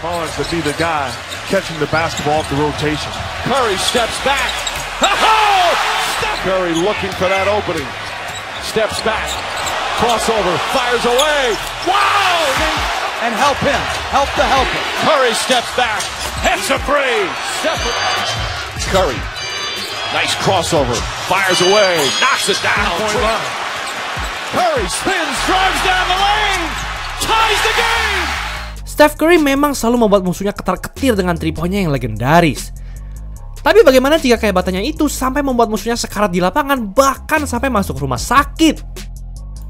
Mullins to be the guy catching the basketball off the rotation. Curry steps back. Oh! Curry looking for that opening. Steps back. Crossover. Fires away. Wow! And help him. Help the helper. Curry steps back. Hits a three. Curry. Nice crossover. Fires away. Knocks it down. Curry spins, drives down the lane. Ties the game. Steph Curry memang selalu membuat musuhnya ketar-ketir dengan 3-poinnya yang legendaris. Tapi bagaimana jika kehebatannya itu sampai membuat musuhnya sekarat di lapangan, bahkan sampai masuk rumah sakit?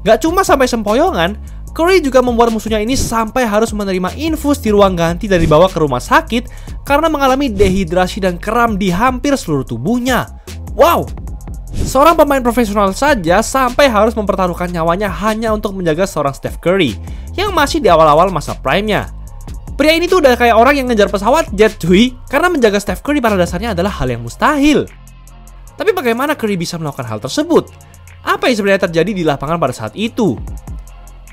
Gak cuma sampai sempoyongan, Curry juga membuat musuhnya ini sampai harus menerima infus di ruang ganti dan dibawa ke rumah sakit karena mengalami dehidrasi dan kram di hampir seluruh tubuhnya. Wow! Seorang pemain profesional saja sampai harus mempertaruhkan nyawanya hanya untuk menjaga seorang Steph Curry yang masih di awal-awal masa prime-nya. Pria ini tuh udah kayak orang yang ngejar pesawat jet cuy, karena menjaga Steph Curry pada dasarnya adalah hal yang mustahil. Tapi bagaimana Curry bisa melakukan hal tersebut? Apa yang sebenarnya terjadi di lapangan pada saat itu?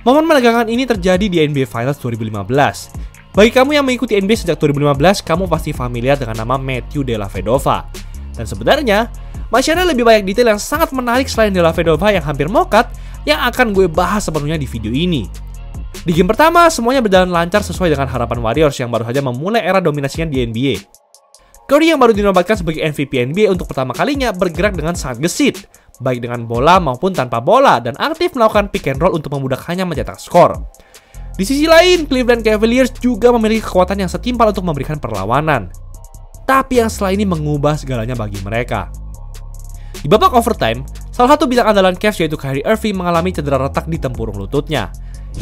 Momen menegangkan ini terjadi di NBA Finals 2015. Bagi kamu yang mengikuti NBA sejak 2015, kamu pasti familiar dengan nama Matthew Dellavedova. Dan sebenarnya, masih ada lebih banyak detail yang sangat menarik selain Dellavedova yang hampir mokat yang akan gue bahas sepenuhnya di video ini. Di game pertama, semuanya berjalan lancar sesuai dengan harapan Warriors yang baru saja memulai era dominasinya di NBA. Curry yang baru dinobatkan sebagai MVP NBA untuk pertama kalinya bergerak dengan sangat gesit, baik dengan bola maupun tanpa bola, dan aktif melakukan pick and roll untuk memudahkannya mencetak skor. Di sisi lain, Cleveland Cavaliers juga memiliki kekuatan yang setimpal untuk memberikan perlawanan. Tapi yang setelah ini mengubah segalanya bagi mereka. Di babak overtime, salah satu bintang andalan Cavs yaitu Kyrie Irving mengalami cedera retak di tempurung lututnya.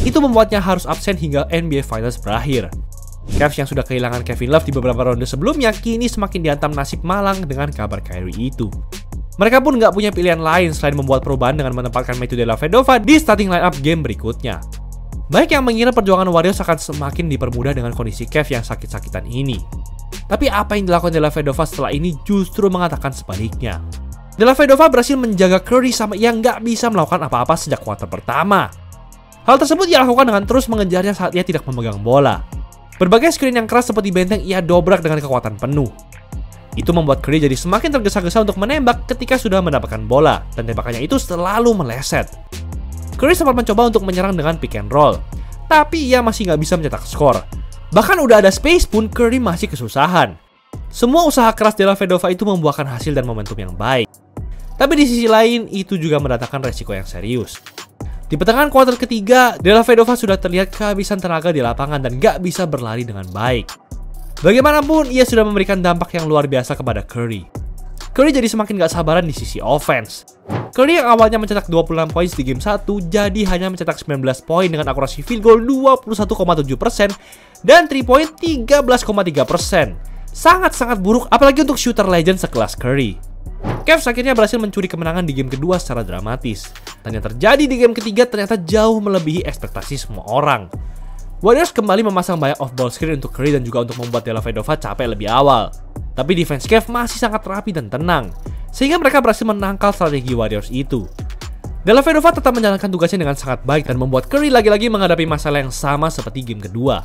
Itu membuatnya harus absen hingga NBA Finals berakhir. Cavs yang sudah kehilangan Kevin Love di beberapa ronde sebelumnya kini semakin dihantam nasib malang dengan kabar Kyrie itu. Mereka pun nggak punya pilihan lain selain membuat perubahan dengan menempatkan Matthew Dellavedova di starting lineup game berikutnya. Baik yang mengira perjuangan Warriors akan semakin dipermudah dengan kondisi Cavs yang sakit-sakitan ini. Tapi apa yang dilakukan Dellavedova setelah ini justru mengatakan sebaliknya. Dellavedova berhasil menjaga Curry sampai yang nggak bisa melakukan apa-apa sejak kuarter pertama. Hal tersebut ia lakukan dengan terus mengejarnya saat ia tidak memegang bola. Berbagai screen yang keras seperti benteng ia dobrak dengan kekuatan penuh. Itu membuat Curry jadi semakin tergesa-gesa untuk menembak ketika sudah mendapatkan bola, dan tembakannya itu selalu meleset. Curry sempat mencoba untuk menyerang dengan pick and roll, tapi ia masih nggak bisa mencetak skor. Bahkan udah ada space pun Curry masih kesusahan. Semua usaha keras Dellavedova itu membuahkan hasil dan momentum yang baik. Tapi di sisi lain, itu juga mendatangkan resiko yang serius. Di pertengahan kuarter ketiga, Dellavedova sudah terlihat kehabisan tenaga di lapangan dan gak bisa berlari dengan baik. Bagaimanapun, ia sudah memberikan dampak yang luar biasa kepada Curry. Curry jadi semakin gak sabaran di sisi offense. Curry yang awalnya mencetak 26 poin di game 1, jadi hanya mencetak 19 poin dengan akurasi field goal 21,7% dan 3 point 13,3%. Sangat-sangat buruk, apalagi untuk shooter legend sekelas Curry. Cavs akhirnya berhasil mencuri kemenangan di game kedua secara dramatis. Dan yang terjadi di game ketiga ternyata jauh melebihi ekspektasi semua orang. Warriors kembali memasang banyak off-ball screen untuk Curry dan juga untuk membuat Dellavedova capek lebih awal. Tapi defense Cavs masih sangat rapi dan tenang, sehingga mereka berhasil menangkal strategi Warriors itu. Dellavedova tetap menjalankan tugasnya dengan sangat baik dan membuat Curry lagi-lagi menghadapi masalah yang sama seperti game kedua.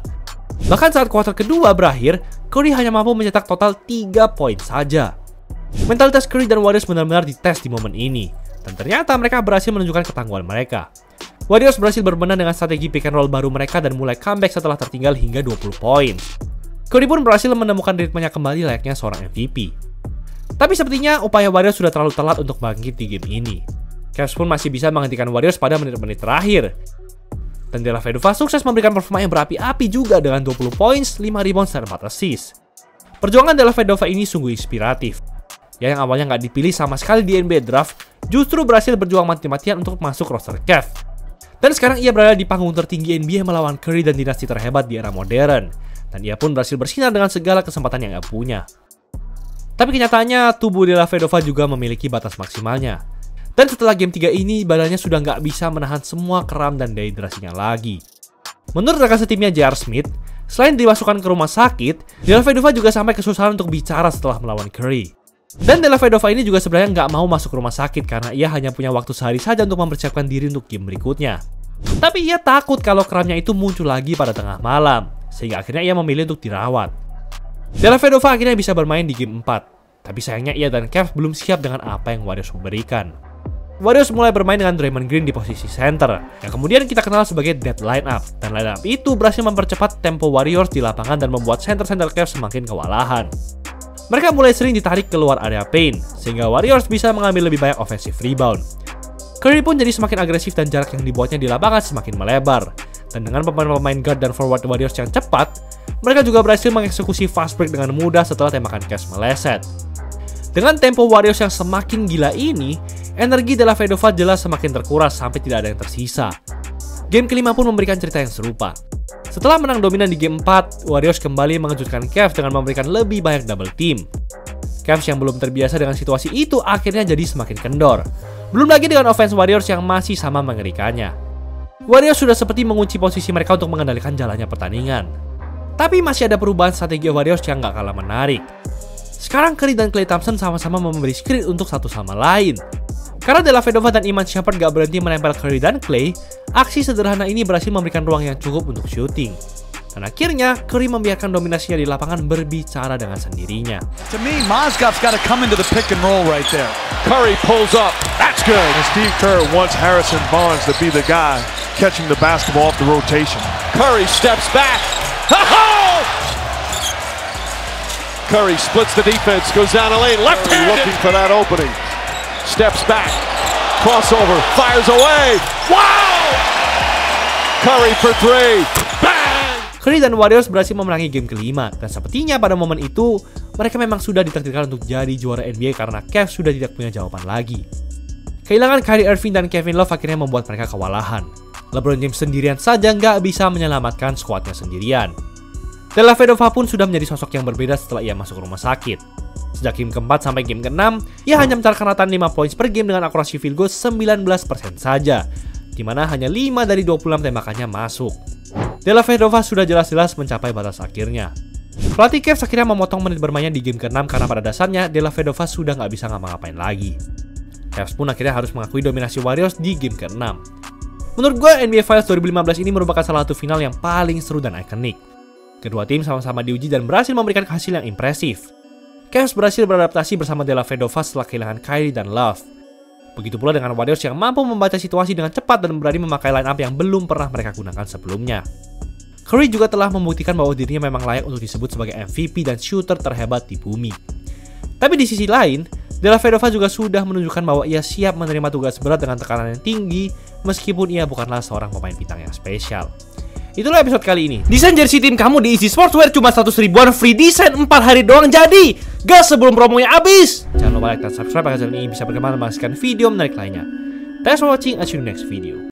Bahkan saat kuarter kedua berakhir, Curry hanya mampu mencetak total 3 poin saja. Mentalitas Curry dan Warriors benar-benar dites di momen ini, dan ternyata mereka berhasil menunjukkan ketangguhan mereka. Warriors berhasil berbenah dengan strategi pick and roll baru mereka dan mulai comeback setelah tertinggal hingga 20 poin. Curry pun berhasil menemukan ritmenya kembali layaknya seorang MVP. Tapi sepertinya upaya Warriors sudah terlalu telat untuk bangkit di game ini. Cavs pun masih bisa menghentikan Warriors pada menit-menit terakhir. Dan Dellavedova sukses memberikan performa yang berapi-api juga dengan 20 poin, 5 rebound, dan 4 assist. Perjuangan Dellavedova ini sungguh inspiratif. Yang awalnya nggak dipilih sama sekali di NBA Draft, justru berhasil berjuang mati-matian untuk masuk roster Cavs. Dan sekarang ia berada di panggung tertinggi NBA melawan Curry dan dinasti terhebat di era modern. Dan ia pun berhasil bersinar dengan segala kesempatan yang ia punya. Tapi kenyataannya, tubuh Dellavedova juga memiliki batas maksimalnya. Dan setelah game 3 ini, badannya sudah nggak bisa menahan semua kram dan dehidrasinya lagi. Menurut rekan setimnya J.R. Smith, selain dimasukkan ke rumah sakit, Dellavedova juga sampai kesusahan untuk bicara setelah melawan Curry. Dan Dellavedova ini juga sebenarnya nggak mau masuk rumah sakit karena ia hanya punya waktu sehari saja untuk mempersiapkan diri untuk game berikutnya. Tapi ia takut kalau kramnya itu muncul lagi pada tengah malam. sehingga akhirnya ia memilih untuk dirawat. Dellavedova akhirnya bisa bermain di game 4, tapi sayangnya ia dan Cavs belum siap dengan apa yang Warriors memberikan. Warriors mulai bermain dengan Draymond Green di posisi center, yang kemudian kita kenal sebagai dead lineup, dan lineup itu berhasil mempercepat tempo Warriors di lapangan dan membuat center-center Cavs semakin kewalahan. Mereka mulai sering ditarik keluar area paint, sehingga Warriors bisa mengambil lebih banyak offensive rebound. Curry pun jadi semakin agresif dan jarak yang dibuatnya di lapangan semakin melebar. Dan dengan pemain-pemain guard dan forward Warriors yang cepat, mereka juga berhasil mengeksekusi fast break dengan mudah setelah tembakan Cavs meleset. Dengan tempo Warriors yang semakin gila ini, energi Dellavedova jelas semakin terkuras sampai tidak ada yang tersisa. Game kelima pun memberikan cerita yang serupa. Setelah menang dominan di game 4, Warriors kembali mengejutkan Cavs dengan memberikan lebih banyak double team. Cavs yang belum terbiasa dengan situasi itu akhirnya jadi semakin kendor. Belum lagi dengan offense Warriors yang masih sama mengerikannya. Warriors sudah seperti mengunci posisi mereka untuk mengendalikan jalannya pertandingan. Tapi masih ada perubahan strategi Warriors yang gak kalah menarik. Sekarang Curry dan Klay Thompson sama-sama memberi screen untuk satu sama lain. Karena Dellavedova dan Iman Shumpert gak berhenti menempel Curry dan Klay, aksi sederhana ini berhasil memberikan ruang yang cukup untuk shooting. Dan akhirnya, Curry membiarkan dominasinya di lapangan berbicara dengan sendirinya. To me, Mozgov's got to come into the pick and roll right there. Curry pulls up. That's good. And Steve Kerr wants Harrison Barnes to be the guy catching the basketball off the rotation. Curry steps back. Ha-ha! Curry splits the defense, goes down the lane, left-handed. Looking for that opening. Steps back. Crossover. Fires away. Wow! Curry for three. Bang! Curry dan Warriors berhasil memenangi game kelima, dan sepertinya pada momen itu, mereka memang sudah ditakdirkan untuk jadi juara NBA karena Cavs sudah tidak punya jawaban lagi. Kehilangan Kyrie Irving dan Kevin Love akhirnya membuat mereka kewalahan. LeBron James sendirian saja nggak bisa menyelamatkan skuadnya sendirian. Dellavedova pun sudah menjadi sosok yang berbeda setelah ia masuk rumah sakit. Sejak game keempat sampai game keenam, ia hanya mencatatkan rata 5 poin per game dengan akurasi field goal 19% saja, di mana hanya 5 dari 26 tembakannya masuk. Dellavedova sudah jelas-jelas mencapai batas akhirnya. Pelatih Cavs akhirnya memotong menit bermainnya di game ke-6 karena pada dasarnya Dellavedova sudah nggak bisa ngapa-ngapain lagi. Cavs pun akhirnya harus mengakui dominasi Warriors di game ke-6. Menurut gue, NBA Finals 2015 ini merupakan salah satu final yang paling seru dan ikonik. Kedua tim sama-sama diuji dan berhasil memberikan hasil yang impresif. Cavs berhasil beradaptasi bersama Dellavedova setelah kehilangan Kyrie dan Love. Begitu pula dengan Warriors yang mampu membaca situasi dengan cepat dan berani memakai line up yang belum pernah mereka gunakan sebelumnya. Curry juga telah membuktikan bahwa dirinya memang layak untuk disebut sebagai MVP dan shooter terhebat di bumi. Tapi di sisi lain, Dellavedova juga sudah menunjukkan bahwa ia siap menerima tugas berat dengan tekanan yang tinggi meskipun ia bukanlah seorang pemain bintang yang spesial. Itulah episode kali ini. Desain jersey tim kamu di Easy Sportswear cuma 100 ribuan, free desain 4 hari doang jadi. Gas sebelum promonya habis. Jangan lupa like dan subscribe agar channel ini bisa berkembang dan menghasilkan video menarik lainnya. Thanks for watching, I'll see you next video.